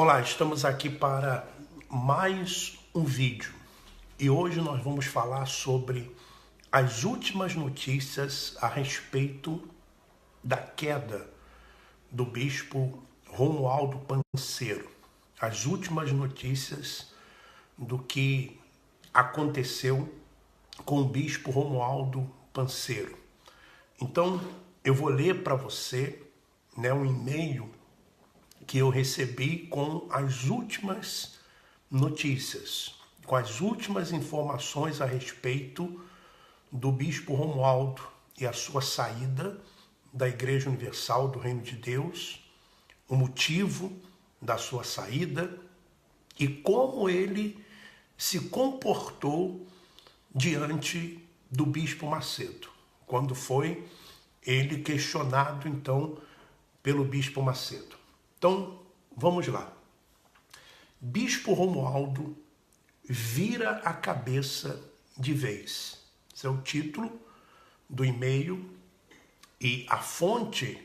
Olá, estamos aqui para mais um vídeo e hoje nós vamos falar sobre as últimas notícias a respeito da queda do bispo Romualdo Panseiro. As últimas notícias do que aconteceu com o bispo Romualdo Panseiro. Então, eu vou ler para você um e-mail que eu recebi com as últimas notícias, com as últimas informações a respeito do bispo Romualdo e a sua saída da Igreja Universal do Reino de Deus, o motivo da sua saída e como ele se comportou diante do bispo Macedo, quando foi ele questionado então pelo bispo Macedo. Então, vamos lá. Bispo Romualdo vira a cabeça de vez. Esse é o título do e-mail e a fonte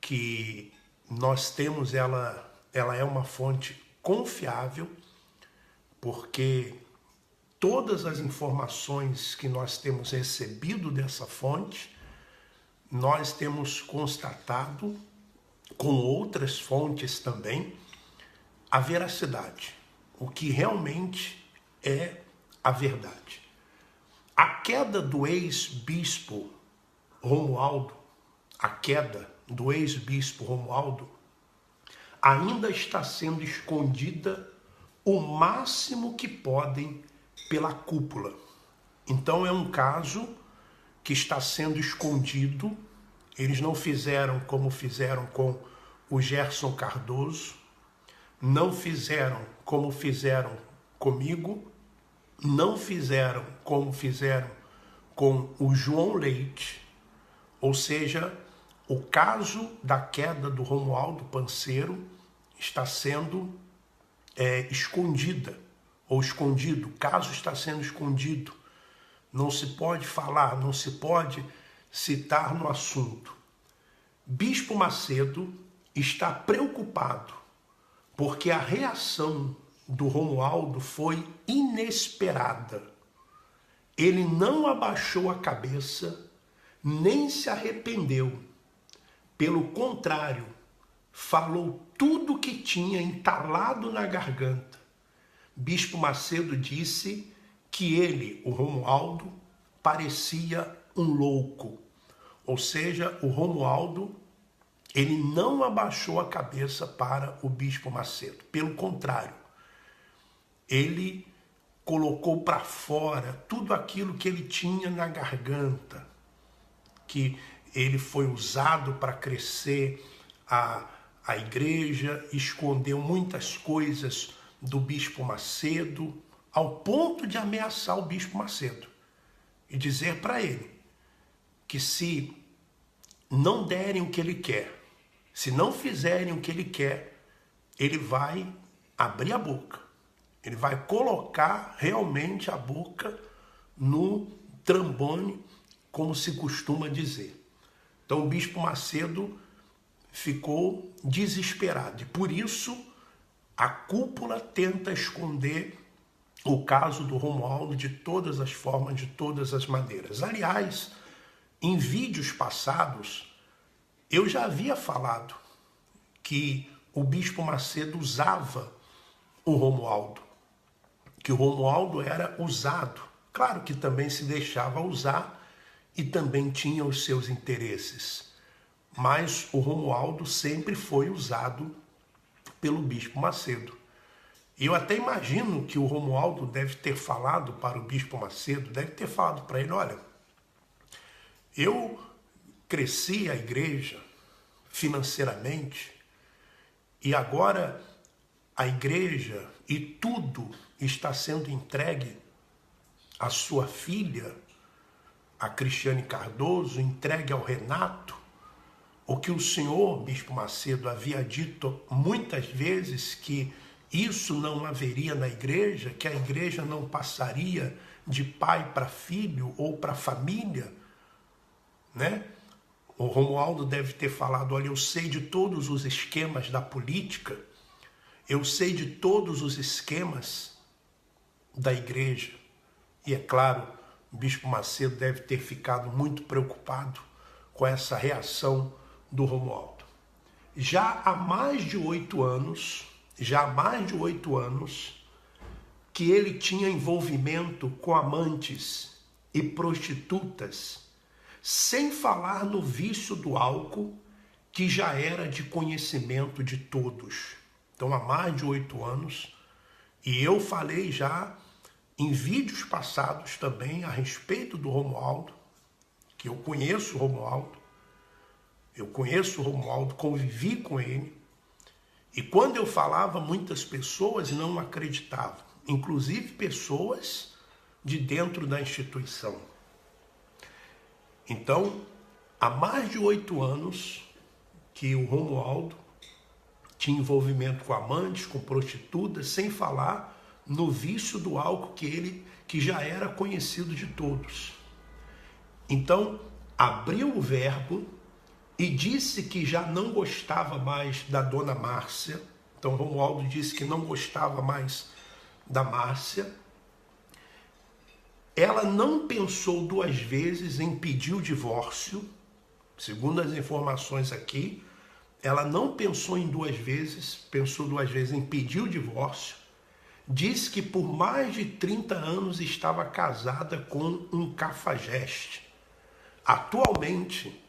que nós temos, ela é uma fonte confiável, porque todas as informações que nós temos recebido dessa fonte, nós temos constatado com outras fontes também, a veracidade, o que realmente é a verdade. A queda do ex-bispo Romualdo, ainda está sendo escondida o máximo que podem pela cúpula. Então é um caso que está sendo escondido. Eles não fizeram como fizeram com o Gerson Cardoso, não fizeram como fizeram comigo, não fizeram como fizeram com o João Leite, ou seja, o caso da queda do Romualdo Panseiro está sendo escondido, o caso está sendo escondido, não se pode falar, não se pode citar no assunto. Bispo Macedo está preocupado porque a reação do Romualdo foi inesperada. Ele não abaixou a cabeça, nem se arrependeu. Pelo contrário, falou tudo o que tinha entalado na garganta. Bispo Macedo disse que ele, o Romualdo, parecia um louco. Ou seja, o Romualdo, ele não abaixou a cabeça para o bispo Macedo. Pelo contrário, ele colocou para fora tudo aquilo que ele tinha na garganta, que ele foi usado para crescer a igreja, escondeu muitas coisas do bispo Macedo, ao ponto de ameaçar o bispo Macedo e dizer para ele que se não derem o que ele quer, se não fizerem o que ele quer, ele vai abrir a boca, ele vai colocar realmente a boca no trambone, como se costuma dizer. Então o bispo Macedo ficou desesperado e por isso a cúpula tenta esconder o caso do Romualdo de todas as formas, de todas as maneiras. Aliás, em vídeos passados, eu já havia falado que o bispo Macedo usava o Romualdo, que o Romualdo era usado. Claro que também se deixava usar e também tinha os seus interesses, mas o Romualdo sempre foi usado pelo bispo Macedo. E eu até imagino que o Romualdo deve ter falado para o bispo Macedo, deve ter falado para ele, olha, eu cresci a igreja financeiramente e agora a igreja e tudo está sendo entregue à sua filha, a Cristiane Cardoso, entregue ao Renato. O que o senhor, bispo Macedo, havia dito muitas vezes que isso não haveria na igreja, que a igreja não passaria de pai para filho ou para família, né? O Romualdo deve ter falado, olha, eu sei de todos os esquemas da política, Eu sei de todos os esquemas da igreja. E é claro, o Bispo Macedo deve ter ficado muito preocupado com essa reação do Romualdo. Já há mais de 8 anos, que ele tinha envolvimento com amantes e prostitutas, sem falar no vício do álcool, que já era de conhecimento de todos. Então, há mais de 8 anos, e eu falei já em vídeos passados também a respeito do Romualdo, que eu conheço o Romualdo, convivi com ele, e quando eu falava, muitas pessoas não acreditavam, inclusive pessoas de dentro da instituição. Então, há mais de 8 anos que o Romualdo tinha envolvimento com amantes, com prostitutas, sem falar no vício do álcool que já era conhecido de todos. Então, abriu o Verbo e disse que já não gostava mais da dona Márcia. Então, Romualdo disse que não gostava mais da Márcia. Ela não pensou 2 vezes em pedir o divórcio. Segundo as informações aqui, ela não pensou em 2 vezes, pensou 2 vezes em pedir o divórcio. Disse que por mais de 30 anos estava casada com um cafajeste. Atualmente,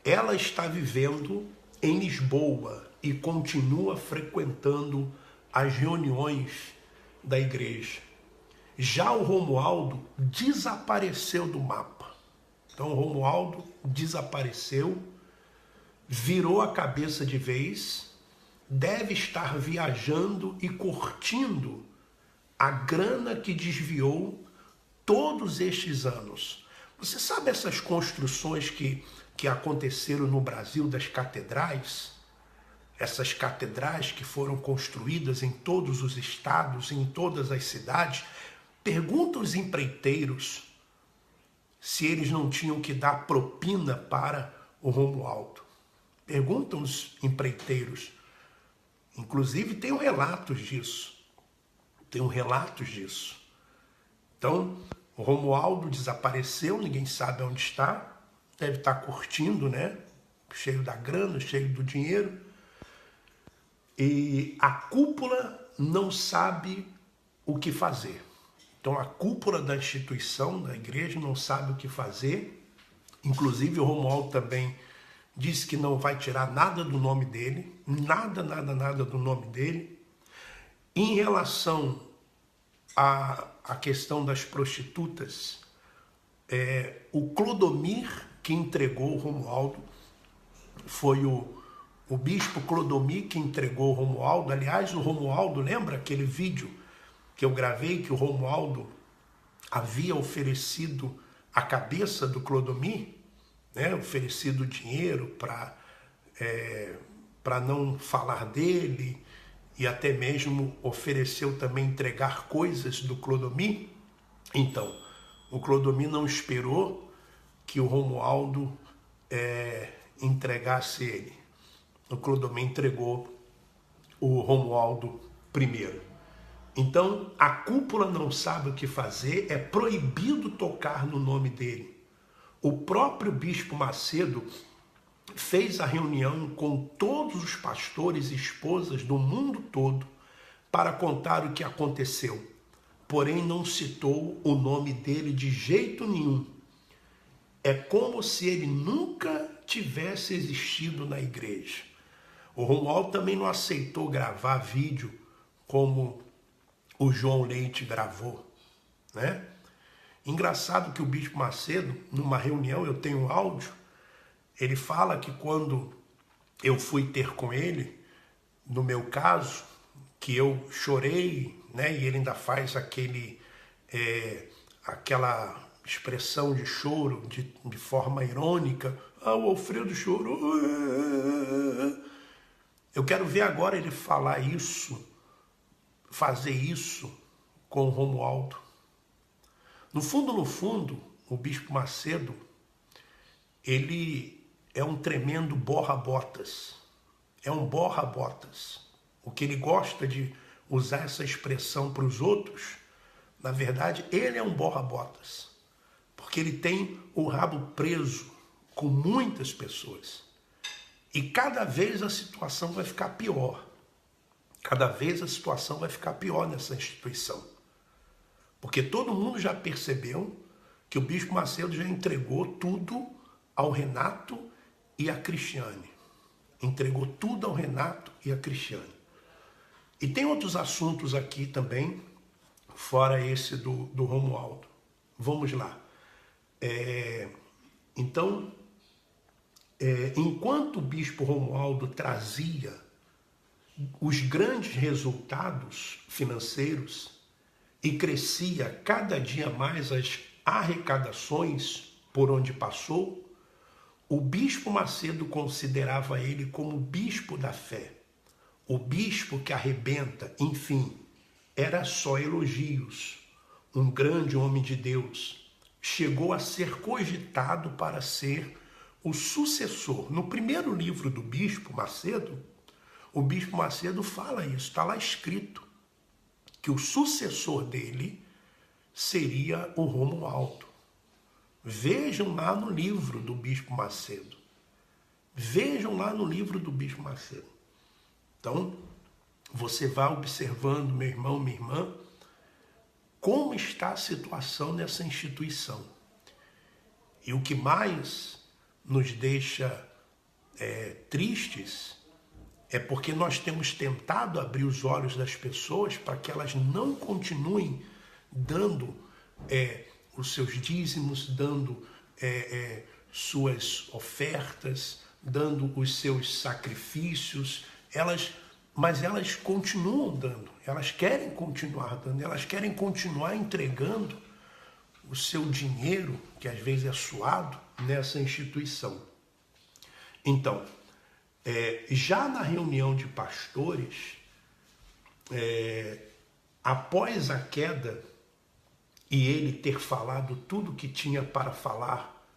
ela está vivendo em Lisboa e continua frequentando as reuniões da igreja. Já o Romualdo desapareceu do mapa. Então, o Romualdo desapareceu, virou a cabeça de vez, deve estar viajando e curtindo a grana que desviou todos estes anos. Você sabe essas construções que aconteceram no Brasil das catedrais? Essas catedrais que foram construídas em todos os estados, em todas as cidades. Pergunta aos empreiteiros se eles não tinham que dar propina para o Romualdo. Perguntam os empreiteiros. Inclusive, tem relatos disso. Então, o Romualdo desapareceu, ninguém sabe onde está. Deve estar curtindo, né? Cheio da grana, cheio do dinheiro. E a cúpula não sabe o que fazer. Então, a cúpula da instituição, da igreja, não sabe o que fazer. Inclusive, o Romualdo também disse que não vai tirar nada do nome dele, nada do nome dele. Em relação à questão das prostitutas, o Clodomir que entregou o Romualdo, foi o bispo Clodomir que entregou o Romualdo. Aliás, o Romualdo, lembra aquele vídeo que eu gravei, que o Romualdo havia oferecido a cabeça do Clodomir, né? Oferecido dinheiro para não falar dele, e até mesmo ofereceu também entregar coisas do Clodomir. Então, o Clodomir não esperou que o Romualdo entregasse ele. O Clodomir entregou o Romualdo primeiro. Então, a cúpula não sabe o que fazer, é proibido tocar no nome dele. O próprio Bispo Macedo fez a reunião com todos os pastores e esposas do mundo todo para contar o que aconteceu, porém não citou o nome dele de jeito nenhum. É como se ele nunca tivesse existido na igreja. O Romualdo também não aceitou gravar vídeo como o João Leite gravou, né? Engraçado que o Bispo Macedo, numa reunião, eu tenho um áudio, ele fala que quando eu fui ter com ele, no meu caso, que eu chorei, né? E ele ainda faz aquela expressão de choro de forma irônica. Ah, o Alfredo chorou. Eu quero ver agora ele falar isso, fazer isso com o Romualdo. No fundo, o Bispo Macedo, ele é um tremendo borra-botas. É um borra-botas. porque ele gosta de usar essa expressão para os outros, na verdade, ele é um borra-botas, porque ele tem o rabo preso com muitas pessoas. E cada vez a situação vai ficar pior. Cada vez a situação vai ficar pior nessa instituição. Porque todo mundo já percebeu que o Bispo Macedo já entregou tudo ao Renato e a Cristiane. Entregou tudo ao Renato e a Cristiane. E tem outros assuntos aqui também, fora esse do Romualdo. Vamos lá. Enquanto o Bispo Romualdo trazia os grandes resultados financeiros e crescia cada dia mais as arrecadações por onde passou, o Bispo Macedo considerava ele como bispo da fé, o bispo que arrebenta, enfim, era só elogios. Um grande homem de Deus chegou a ser cogitado para ser o sucessor. No primeiro livro do Bispo Macedo, o Bispo Macedo fala isso, está lá escrito, que o sucessor dele seria o Romualdo. Vejam lá no livro do Bispo Macedo. Vejam lá no livro do Bispo Macedo. Então, você vai observando, meu irmão, minha irmã, como está a situação nessa instituição. E o que mais nos deixa tristes é porque nós temos tentado abrir os olhos das pessoas para que elas não continuem dando os seus dízimos, dando suas ofertas, dando os seus sacrifícios, mas elas continuam dando, elas querem continuar dando, elas querem continuar entregando o seu dinheiro, que às vezes é suado, nessa instituição. Então, já na reunião de pastores, após a queda e ele ter falado tudo que tinha para falar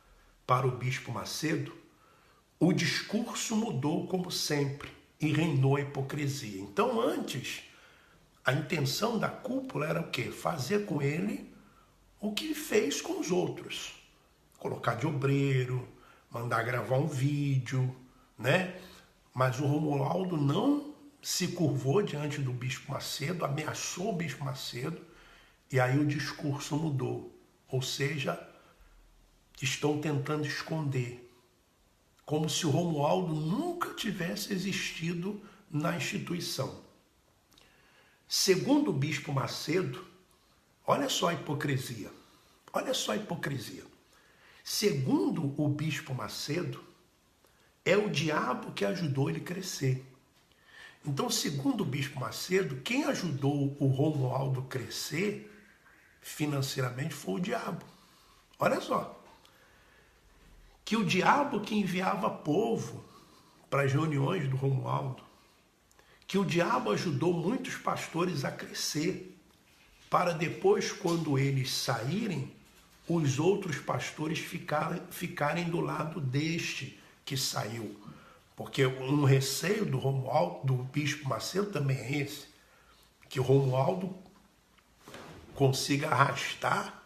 para o Bispo Macedo, o discurso mudou como sempre e reinou a hipocrisia. Então, antes, a intenção da cúpula era o quê? Fazer com ele o que fez com os outros. Colocar de obreiro, mandar gravar um vídeo, né? Mas o Romualdo não se curvou diante do Bispo Macedo, ameaçou o Bispo Macedo, e aí o discurso mudou. Ou seja, estão tentando esconder, como se o Romualdo nunca tivesse existido na instituição. Segundo o Bispo Macedo, olha só a hipocrisia, olha só a hipocrisia. Segundo o Bispo Macedo, é o diabo que ajudou ele a crescer. Então, segundo o Bispo Macedo, quem ajudou o Romualdo a crescer financeiramente foi o diabo. Olha só. Que o diabo que enviava povo para as reuniões do Romualdo, que o diabo ajudou muitos pastores a crescer, para depois, quando eles saírem, os outros pastores ficarem do lado deste que saiu. Porque um receio do Romualdo, do Bispo Macedo também é esse, que o Romualdo consiga arrastar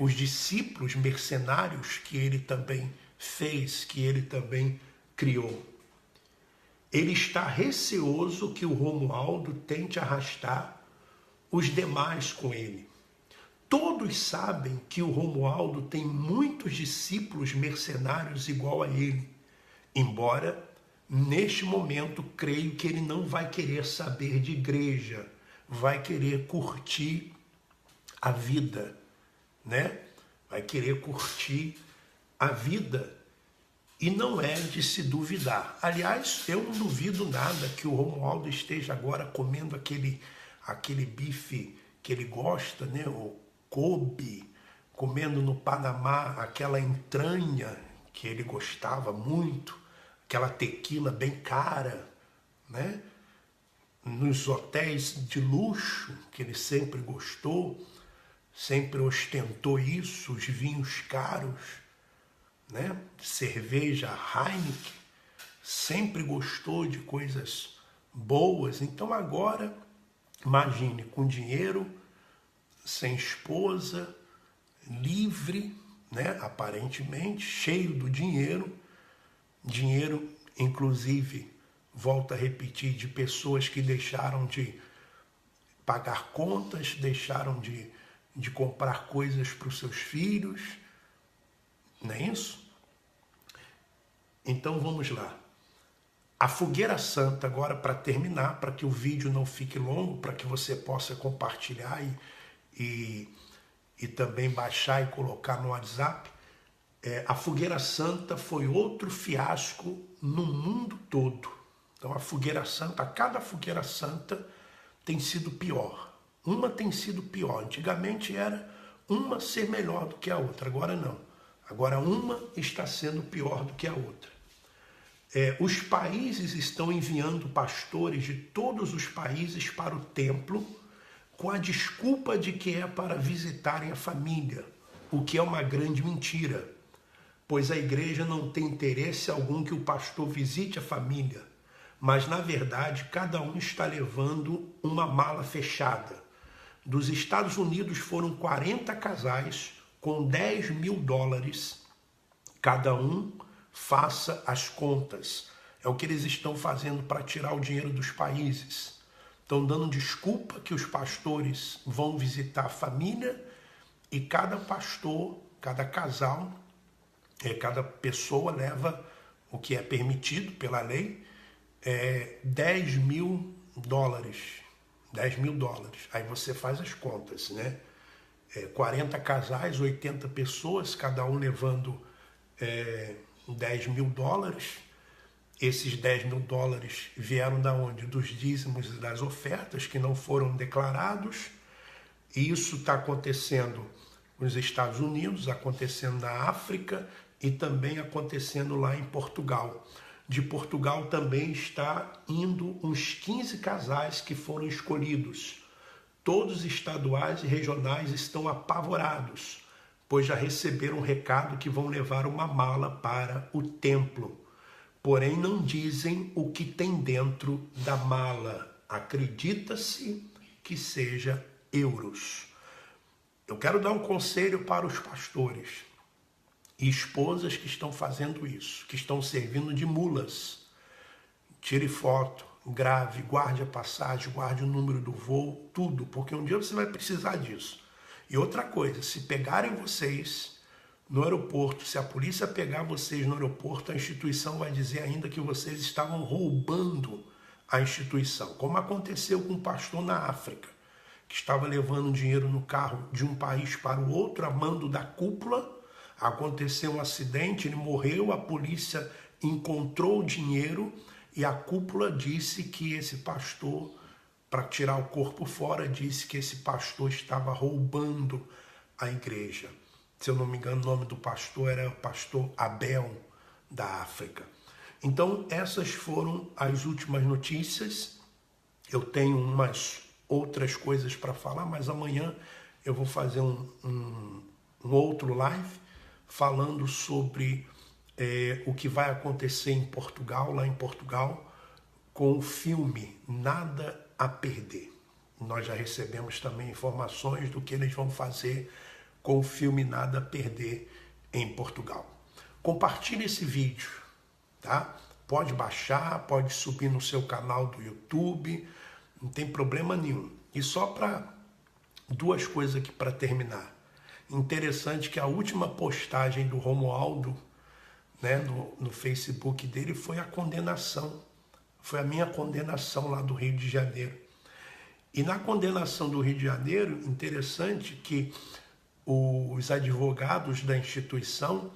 os discípulos mercenários que ele também fez, que ele também criou. Ele está receoso que o Romualdo tente arrastar os demais com ele. Todos sabem que o Romualdo tem muitos discípulos mercenários igual a ele, embora neste momento creio que ele não vai querer saber de igreja, vai querer curtir a vida, né? Vai querer curtir a vida, e não é de se duvidar. Aliás, eu não duvido nada que o Romualdo esteja agora comendo aquele bife que ele gosta, né? O Kobe, comendo no Panamá aquela entranha que ele gostava muito, aquela tequila bem cara, né? Nos hotéis de luxo que ele sempre gostou, sempre ostentou isso, os vinhos caros, né? Cerveja Heineken, sempre gostou de coisas boas. Então agora, imagine, com dinheiro, sem esposa, livre, né, aparentemente, cheio do dinheiro, inclusive, volto a repetir, de pessoas que deixaram de pagar contas, deixaram de comprar coisas para os seus filhos, não é isso? Então vamos lá. A fogueira santa, agora para terminar, para que o vídeo não fique longo, para que você possa compartilhar e também baixar e colocar no WhatsApp, a fogueira santa foi outro fiasco no mundo todo. Então a fogueira santa, cada fogueira santa tem sido pior. Uma tem sido pior. Antigamente era uma ser melhor do que a outra, agora não. Agora uma está sendo pior do que a outra. Os países estão enviando pastores de todos os países para o templo com a desculpa de que é para visitarem a família, o que é uma grande mentira, pois a igreja não tem interesse algum que o pastor visite a família, mas na verdade cada um está levando uma mala fechada. Dos Estados Unidos foram 40 casais com $10 mil, cada um faça as contas. É o que eles estão fazendo para tirar o dinheiro dos países. Estão dando desculpa que os pastores vão visitar a família e cada pastor, cada casal, cada pessoa leva o que é permitido pela lei, $10 mil. $10 mil. Aí você faz as contas, né? 40 casais, 80 pessoas, cada um levando $10 mil. Esses $10 mil vieram da onde? Dos dízimos e das ofertas que não foram declarados. E isso está acontecendo nos Estados Unidos, acontecendo na África e também acontecendo lá em Portugal. De Portugal também está indo uns 15 casais que foram escolhidos. Todos estaduais e regionais estão apavorados, pois já receberam um recado que vão levar uma mala para o templo. Porém, não dizem o que tem dentro da mala. Acredita-se que seja euros. Eu quero dar um conselho para os pastores e esposas que estão fazendo isso, que estão servindo de mulas. Tire foto, grave, guarde a passagem, guarde o número do voo, tudo, porque um dia você vai precisar disso. E outra coisa, se pegarem vocês no aeroporto, se a polícia pegar vocês no aeroporto, a instituição vai dizer ainda que vocês estavam roubando a instituição, como aconteceu com um pastor na África, que estava levando dinheiro no carro de um país para o outro, a mando da cúpula. Aconteceu um acidente, ele morreu, a polícia encontrou o dinheiro e a cúpula disse que esse pastor, para tirar o corpo fora, disse que esse pastor estava roubando a igreja. Se eu não me engano, o nome do pastor era o pastor Abel, da África. Então, essas foram as últimas notícias. Eu tenho umas outras coisas para falar, mas amanhã eu vou fazer um outro live falando sobre o que vai acontecer em Portugal, lá em Portugal, com o filme Nada a Perder. Nós já recebemos também informações do que eles vão fazer com o filme Nada a Perder em Portugal. Compartilhe esse vídeo, tá? Pode baixar, pode subir no seu canal do YouTube, não tem problema nenhum. E só para duas coisas aqui para terminar. Interessante que a última postagem do Romualdo, né, no Facebook dele foi a condenação. Foi a minha condenação lá do Rio de Janeiro. E na condenação do Rio de Janeiro, interessante que os advogados da instituição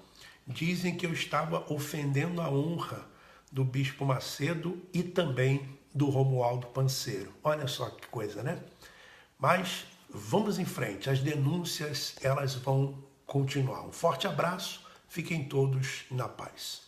dizem que eu estava ofendendo a honra do Bispo Macedo e também do Romualdo Panseiro. Olha só que coisa, né? Mas vamos em frente, as denúncias elas vão continuar. Um forte abraço, fiquem todos na paz.